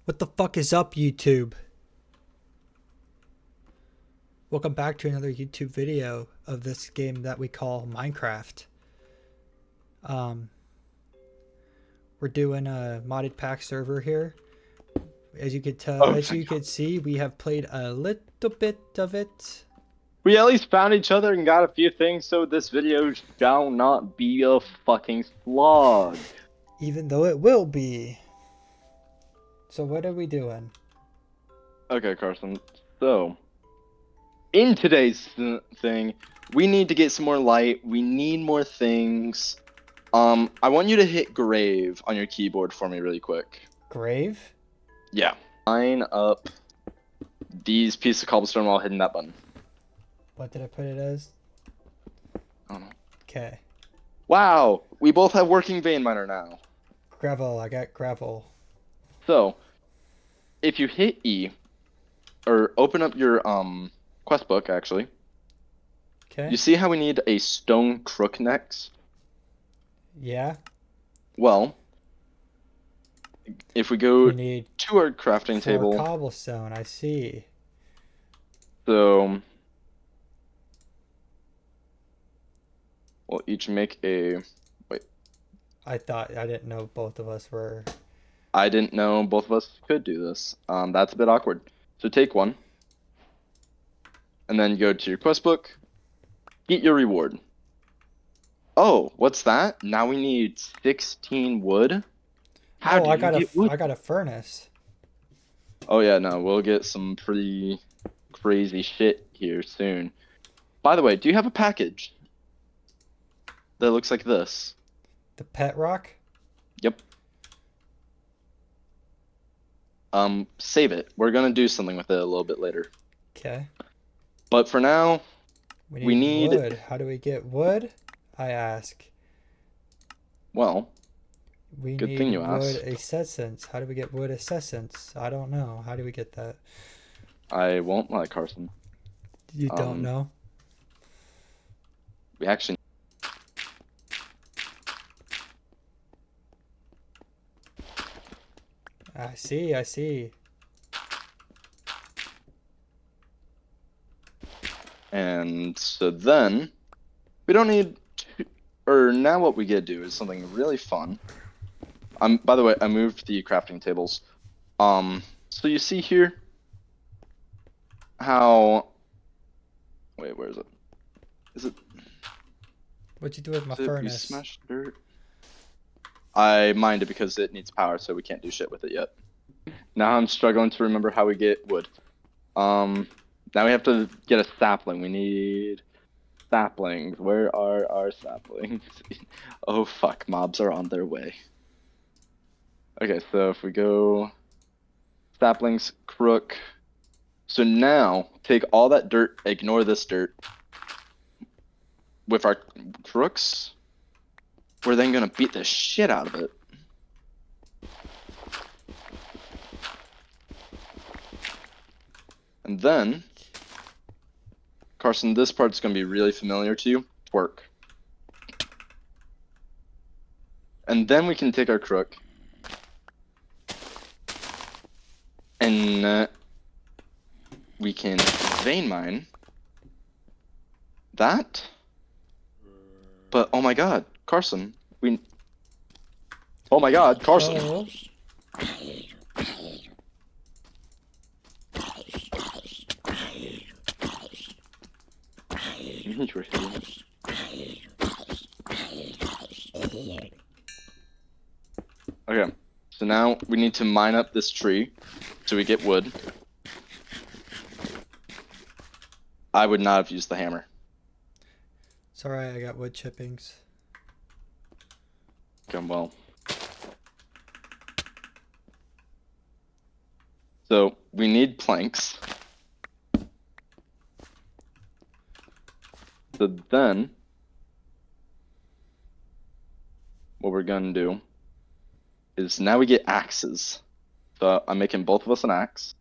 What the fuck is up, YouTube? Welcome back to another YouTube video of this game that we call Minecraft. Um, we're doing a modded pack server here. As you could tell, as you could see, we have played a little bit of it. We at least found each other and got a few things, so this video shall not be a fucking slog. Even though it will be. So what are we doing? Okay, Carson. So, in today's thing, we need to get some more light. We need more things. I want you to hit grave on your keyboard for me really quick. Grave? Yeah. Line up these pieces of cobblestone while hitting that button. What did I put it as? I don't know. Okay. Wow, we both have working vein miner now. Gravel, I got gravel. So, if you hit E, or open up your quest book actually, Okay. you see how we need a stone crook next? Yeah. Well, if we go We need to our crafting 4 table, cobblestone, I see. so we'll each make a. Wait, I didn't know both of us were. I didn't know both of us could do this. That's a bit awkward. So take one, and then go to your quest book, get your reward. Oh, what's that? Now we need 16 wood. How do I you get wood? got a furnace. Oh yeah, no, we'll get some pretty crazy shit here soon. By the way, do you have a package that looks like this? The pet rock? Yep. Save it. We're gonna do something with it a little bit later. Okay. But for now, We need wood. How do we get wood? I ask. well, We good need thing you wood asked. essence. How do we get wood essence? I don't know. How do we get that? I won't lie, Carson. You don't know? We actually. I see, I see. And so then, we don't need to, or now what we get to do is something really fun. By the way, I moved the crafting tables. So you see here how, wait, where is it? Is it, What'd you do with my is it we furnace? smashed dirt? I mined it because it needs power, so we can't do shit with it yet. Now I'm struggling to remember how we get wood. Now we have to get a sapling. We need saplings. Where are our saplings? Oh fuck, mobs are on their way. Okay, so if we go saplings, crook. So now take all that dirt, ignore this dirt. With our crooks, we're then gonna beat the shit out of it. And then, Carson, this part's gonna be really familiar to you. Twerk. And then we can take our crook and we can vein mine that. But oh my god, Carson, oh my god, Carson. Oh. Okay, so now we need to mine up this tree so we get wood. I would not have used the hammer. It's alright, I got wood chippings. Okay, well. So we need planks. So then, what we're gonna do is now we get axes. So I'm making both of us an axe.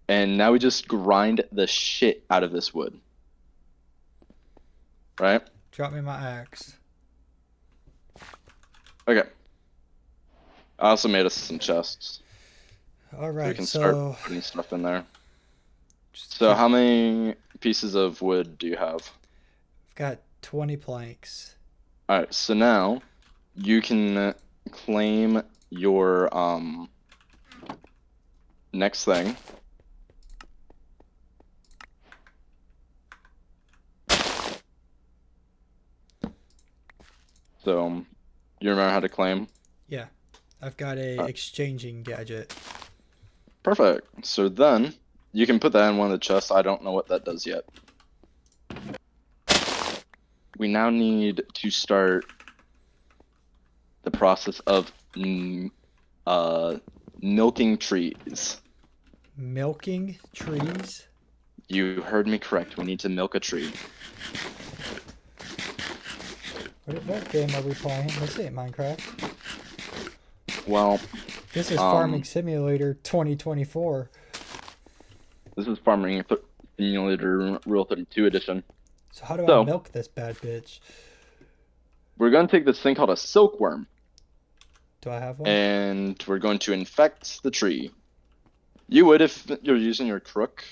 And now we just grind the shit out of this wood. Right? Drop me my axe. Okay. I also made us some chests All so we right, can start so putting stuff in there. just So keep, how many pieces of wood do you have? I've got 20 planks. All right, so now you can claim your next thing. So you remember how to claim? Yeah, I've got a Uh, exchanging gadget. Perfect. So then you can put that in one of the chests. I don't know what that does yet. We now need to start the process of milking trees. Milking trees? You heard me correct. We need to milk a tree. What game are we playing? This ain't Minecraft. Well, This is Farming Simulator 2024. this is Farming Simulator Real 32 edition. So how do I So milk this bad bitch? we're going to take this thing called a silkworm, Do I have one? and we're going to infect the tree. You would if you're using your crook.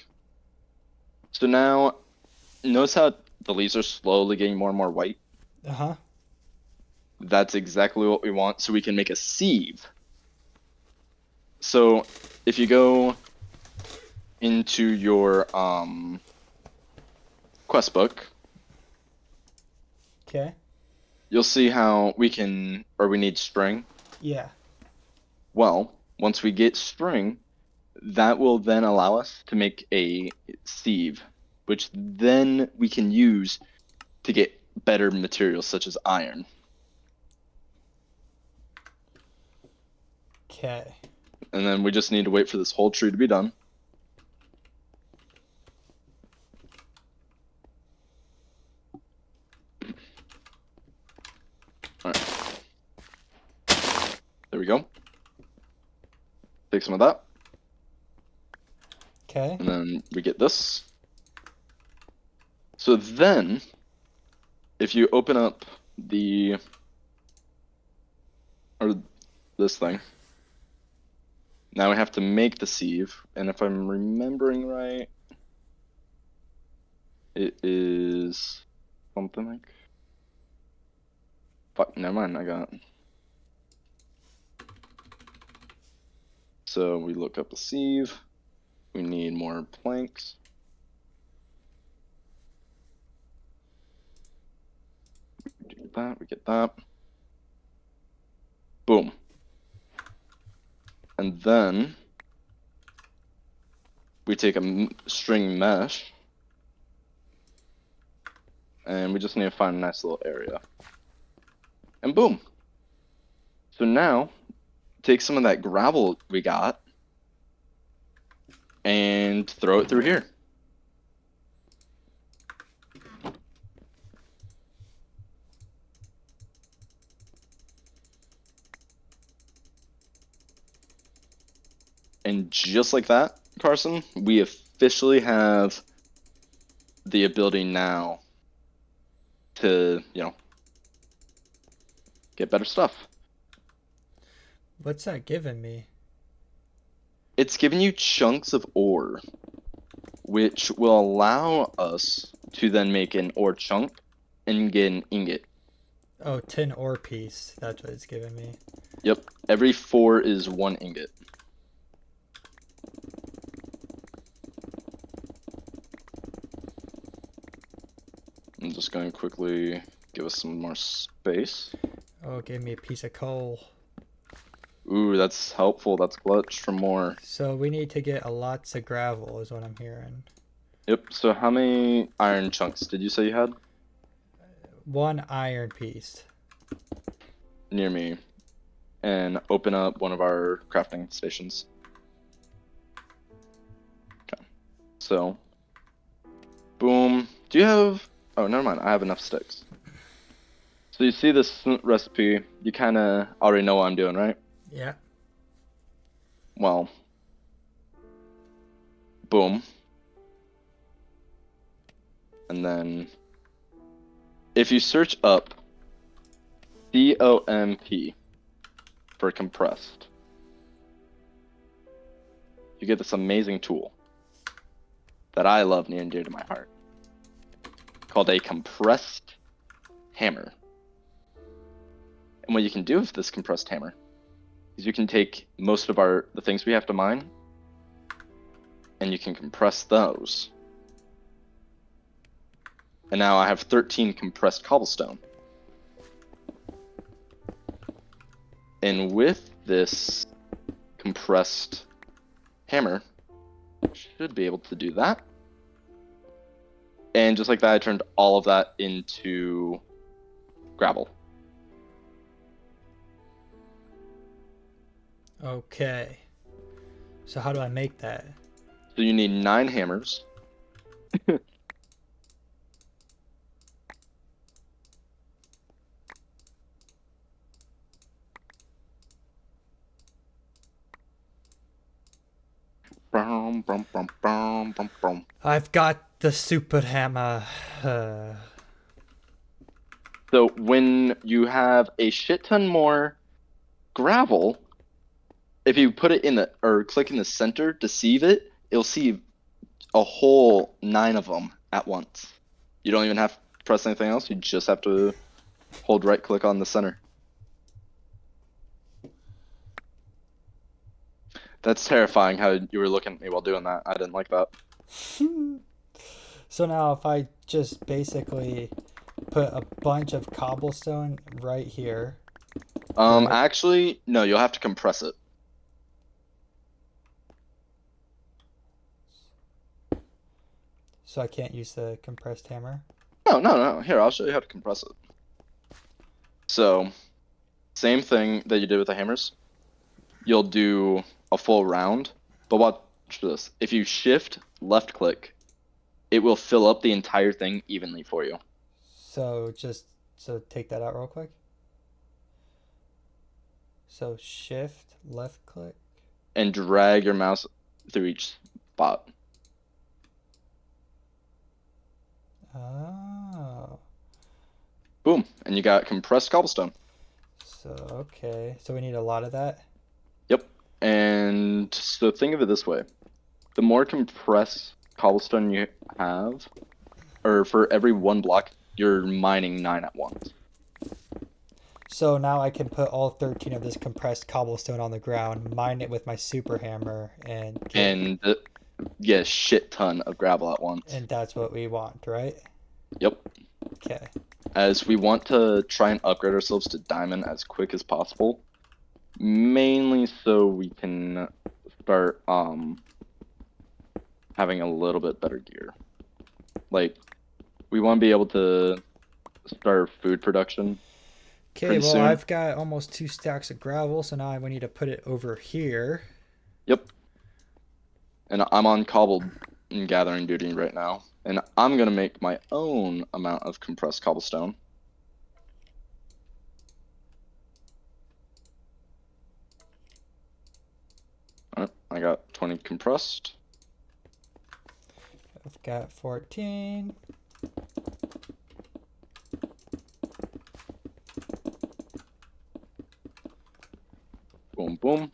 So now, notice how the leaves are slowly getting more and more white? Uh-huh. That's exactly what we want, so we can make a sieve. So if you go into your quest book, Okay. you'll see how we need string. Yeah. Well, once we get string, that will then allow us to make a sieve, which then we can use to get better materials such as iron. Okay. And then we just need to wait for this whole tree to be done. All right. There we go. Take some of that. Okay. And then we get this. So then, if you open up this thing, now we have to make the sieve. And if I'm remembering right, it is something like, fuck, never mind, I got it. So we look up a sieve. We need more planks. We do that, we get that. Boom. And then we take a string mesh, and we just need to find a nice little area. And boom. So now, take some of that gravel we got and throw it through here. And just like that, Carson, we officially have the ability now to, get better stuff. What's that giving me? It's giving you chunks of ore, which will allow us to then make an ore chunk and get an ingot. Oh, tin ore piece. That's what it's giving me. Yep, every 4 is 1 ingot. I'm just going to quickly give us some more space. Oh, it gave me a piece of coal. Ooh, that's helpful. That's clutch for more. So we need to get a lots of gravel is what I'm hearing. Yep, so how many iron chunks did you say you had? 1 iron piece. Near me. And open up one of our crafting stations. Okay. So, boom. Do you have... Oh, never mind. I have enough sticks. So you see this recipe, you kind of already know what I'm doing, right? Yeah. Well, boom. And then, if you search up COMP for compressed, you get this amazing tool that I love near and dear to my heart, called a compressed hammer. And what you can do with this compressed hammer is you can take most of the things we have to mine, and you can compress those. And now I have 13 compressed cobblestone. And with this compressed hammer, I should be able to do that. And just like that, I turned all of that into gravel. Okay. So how do I make that? So you need 9 hammers. Brum, brum, brum, brum, brum, brum. I've got the super hammer. So when you have a shit ton more gravel, if you put it in the, or click in the center to sieve it, it'll sieve a whole 9 of them at once. You don't even have to press anything else. You just have to hold right click on the center. That's terrifying how you were looking at me while doing that. I didn't like that. So now if I just basically put a bunch of cobblestone right here. Right. Actually, no, you'll have to compress it. So I can't use the compressed hammer? No. Here, I'll show you how to compress it. So, same thing that you did with the hammers. You'll do a full round, but watch this. If you shift left click, it will fill up the entire thing evenly for you. So take that out real quick. So shift left click. And drag your mouse through each spot. Oh. Boom, and you got compressed cobblestone. So, okay. So we need a lot of that? Yep. And so think of it this way. The more compressed cobblestone you have, or for every 1 block, you're mining 9 at once. So now I can put all 13 of this compressed cobblestone on the ground, mine it with my super hammer, and get a shit ton of gravel at once. And that's what we want, right? Yep. Okay. As we want to try and upgrade ourselves to diamond as quick as possible, mainly so we can start having a little bit better gear. Like, we want to be able to start food production. Okay, well, soon. I've got almost 2 stacks of gravel, so now we need to put it over here. Yep. And I'm on cobbled and gathering duty right now. And I'm going to make my own amount of compressed cobblestone. Alright, I got 20 compressed. I've got 14. Boom, boom.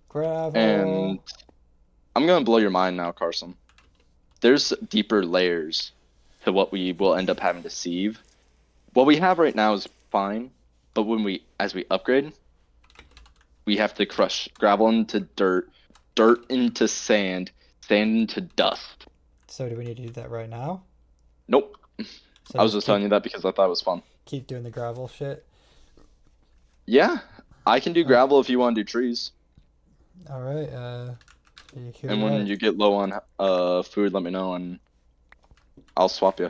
Gravel. And I'm going to blow your mind now, Carson. There's deeper layers to what we will end up having to sieve. What we have right now is fine, but as we upgrade, we have to crush gravel into dirt, dirt into sand, sand into dust. So do we need to do that right now? Nope. So I was just telling you that because I thought it was fun. Keep doing the gravel shit? Yeah, I can do gravel if you want to do trees. Alright, and when you get low on food, let me know and I'll swap you.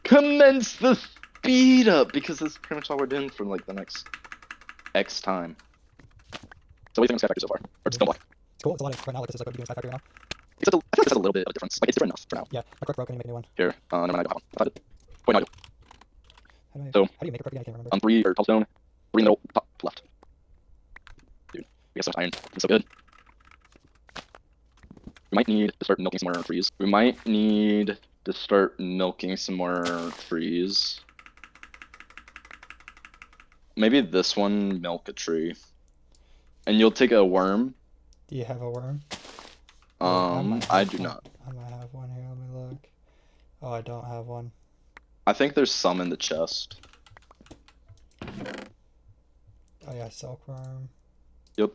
Commence the speed up, because that's pretty much all we're doing for like the next X time. So what do you think of Sky Factory so far? Or it's still black? It's cool. It's a lot of right now. Like this is like what we're doing Sky Factory right now. I feel like this has a little bit of a difference. Like it's different enough for now. Yeah, my quick broke. I need to make a new one. Here, never mind. I got one. I thought it. Wait, no, I do. How do you make a quick again? I can't remember. 3 or cobblestone, 3 in the middle, top left. Dude, we got so much iron. It's so good. We might need to start milking some more trees. We might need to start milking some more trees. maybe this one, milk a tree. And you'll take a worm. Do you have a worm? Wait, I might I have do one. not. I might have one here. Let me look. Oh, I don't have one. I think there's some in the chest. Oh yeah, silkworm. Yep.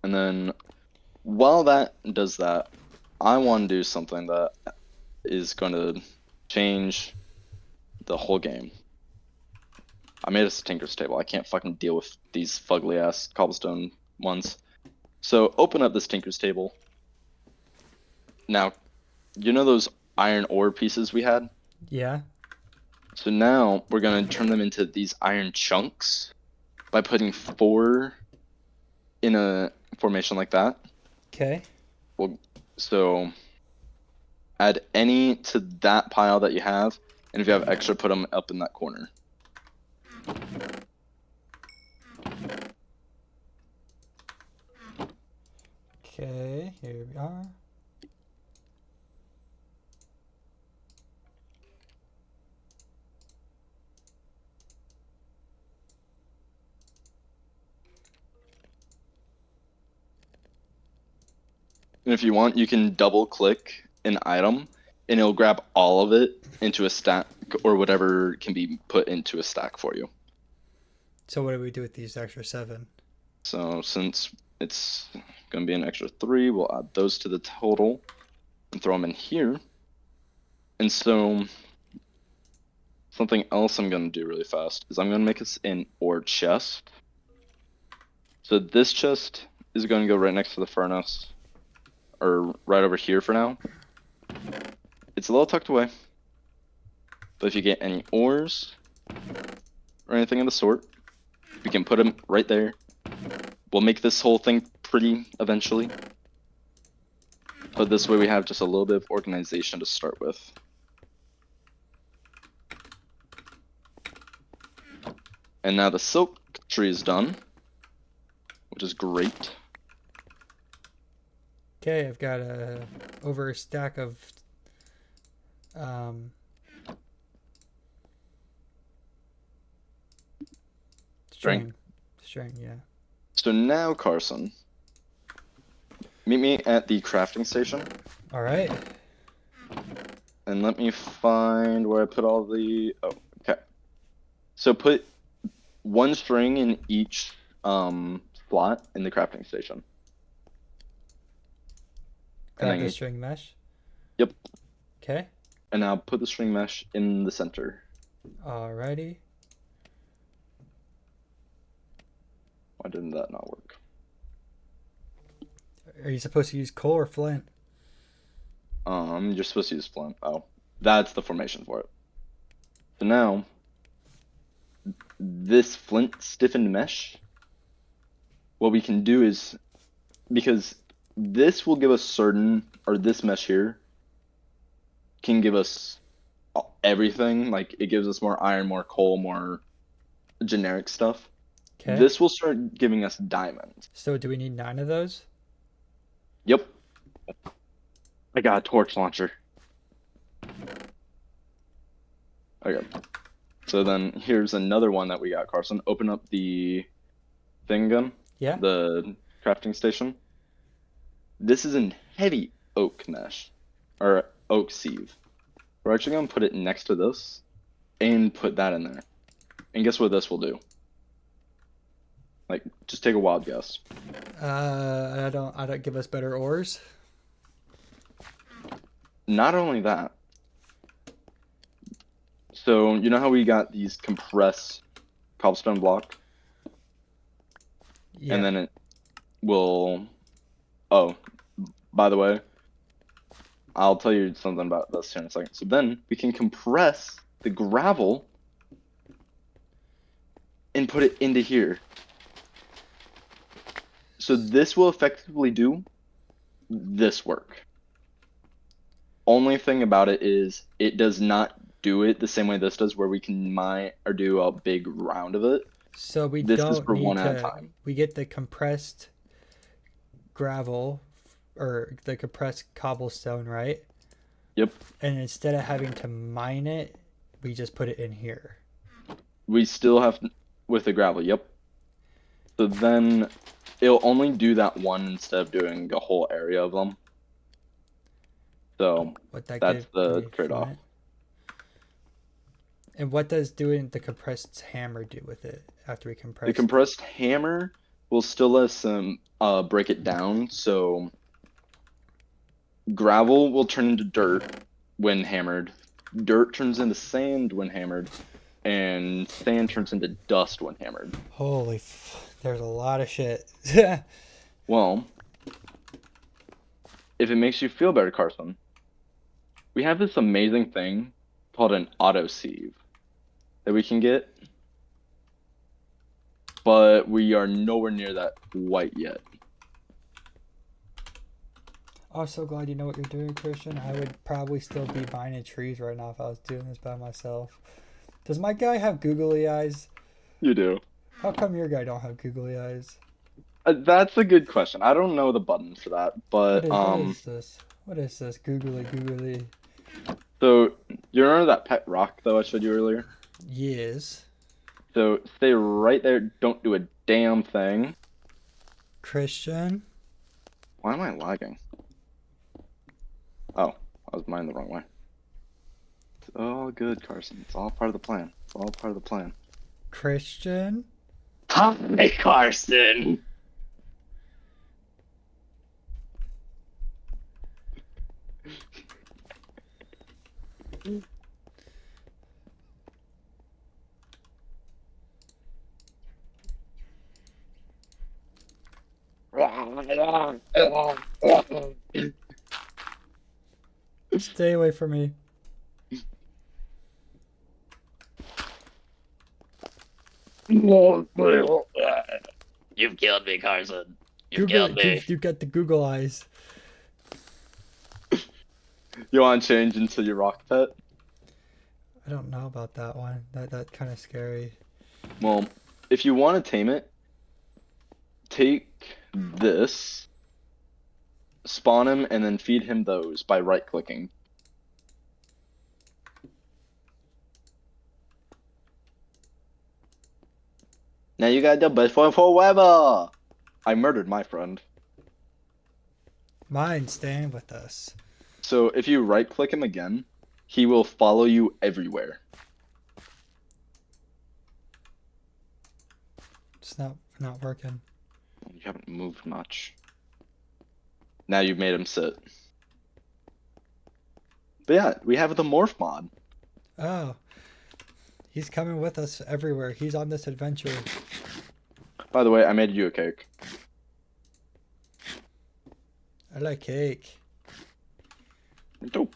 And then while that does that, I want to do something that is going to change the whole game. I made us a tinker's table. I can't fucking deal with these fugly ass cobblestone ones. So open up this tinker's table. Now, you know those iron ore pieces we had? Yeah. So now we're gonna turn them into these iron chunks by putting 4 in a formation like that. Okay. Well, so add any to that pile that you have, and if you have extra, put them up in that corner. Okay, here we are. And if you want, you can double click an item, and it'll grab all of it into a stack or whatever can be put into a stack for you. So what do we do with these extra 7? So since it's going to be an extra 3, we'll add those to the total and throw them in here. And so something else I'm going to do really fast is I'm going to make us an ore chest. So this chest is going to go right next to the furnace, or right over here for now. It's a little tucked away, but if you get any ores or anything of the sort, we can put them right there. We'll make this whole thing pretty eventually, but this way we have just a little bit of organization to start with. And now the silk tree is done, which is great. Okay, I've got over a stack of string. String, yeah. So now, Carson, meet me at the crafting station, All right. and let me find where I put all the. Oh, okay. So put 1 string in each slot in the crafting station. Grab And the then, string mesh. yep. Okay. And now put the string mesh in the center. Alrighty. Why didn't that not work? Are you supposed to use coal or flint? You're supposed to use flint. Oh, that's the formation for it. So now, this flint stiffened mesh, what we can do is, because this will give us certain, or this mesh here can give us everything. Like, it gives us more iron, more coal, more generic stuff. Okay. This will start giving us diamonds. So do we need 9 of those? Yep. I got a torch launcher. Okay. So then here's another one that we got, Carson. Open up the thing gun. Yeah. The crafting station. This is in heavy oak mesh, or oak sieve. We're actually going to put it next to this and put that in there. And guess what this will do? Like, just take a wild guess. I don't give us better ores. Not only that, so you know how we got these compressed cobblestone block? Yeah. And then it will, oh, by the way, I'll tell you something about this here in a second. So then we can compress the gravel and put it into here. So this will effectively do this work. Only thing about it is it does not do it the same way this does, where we can mine or do a big round of it. So we This is don't for need one at a to. time. We get the compressed gravel or the compressed cobblestone, right? Yep. And instead of having to mine it, we just put it in here. We still have with the gravel. Yep. So then it'll only do that one instead of doing a whole area of them. So What that that's gave the me trade-off. Flint. And what does doing the compressed hammer do with it after we compress? The compressed hammer will still let us break it down. So gravel will turn into dirt when hammered. Dirt turns into sand when hammered, and sand turns into dust when hammered. Holy, there's a lot of shit. Well, if it makes you feel better, Carson, we have this amazing thing called an auto sieve that we can get, but we are nowhere near that white yet. I'm so glad you know what you're doing, Christian. I would probably still be mining trees right now if I was doing this by myself. Does my guy have googly eyes? You do. How come your guy don't have googly eyes? That's a good question. I don't know the buttons for that, but What is this? What is this? Googly. So you remember that pet rock though I showed you earlier? Yes. So stay right there. Don't do a damn thing. Christian? Why am I lagging? Oh, I was mining the wrong way. It's all good, Carson. It's all part of the plan. It's all part of the plan. Christian? Hi, Carson. Stay away from me. You've killed me, Carson. You've killed me. You got the Google eyes. You want to change into your rock pet? I don't know about that one. That kind of scary. Well, if you want to tame it, take this, spawn him, and then feed him those by right-clicking. Now you got the best for forever! I murdered my friend. Mine staying with us. So if you right-click him again, he will follow you everywhere. It's not working. You haven't moved much. Now you've made him sit. But yeah, we have the morph mod. Oh. He's coming with us everywhere. He's on this adventure. By the way, I made you a cake. I like cake. Dope.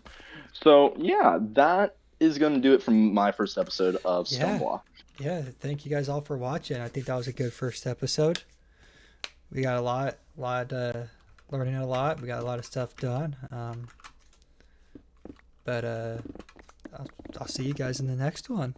So yeah, that is gonna do it from my first episode of Yeah. Stoneblock. Yeah, thank you guys all for watching. I think that was a good first episode. We got a lot learning a lot. We got a lot of stuff done. But I'll see you guys in the next one.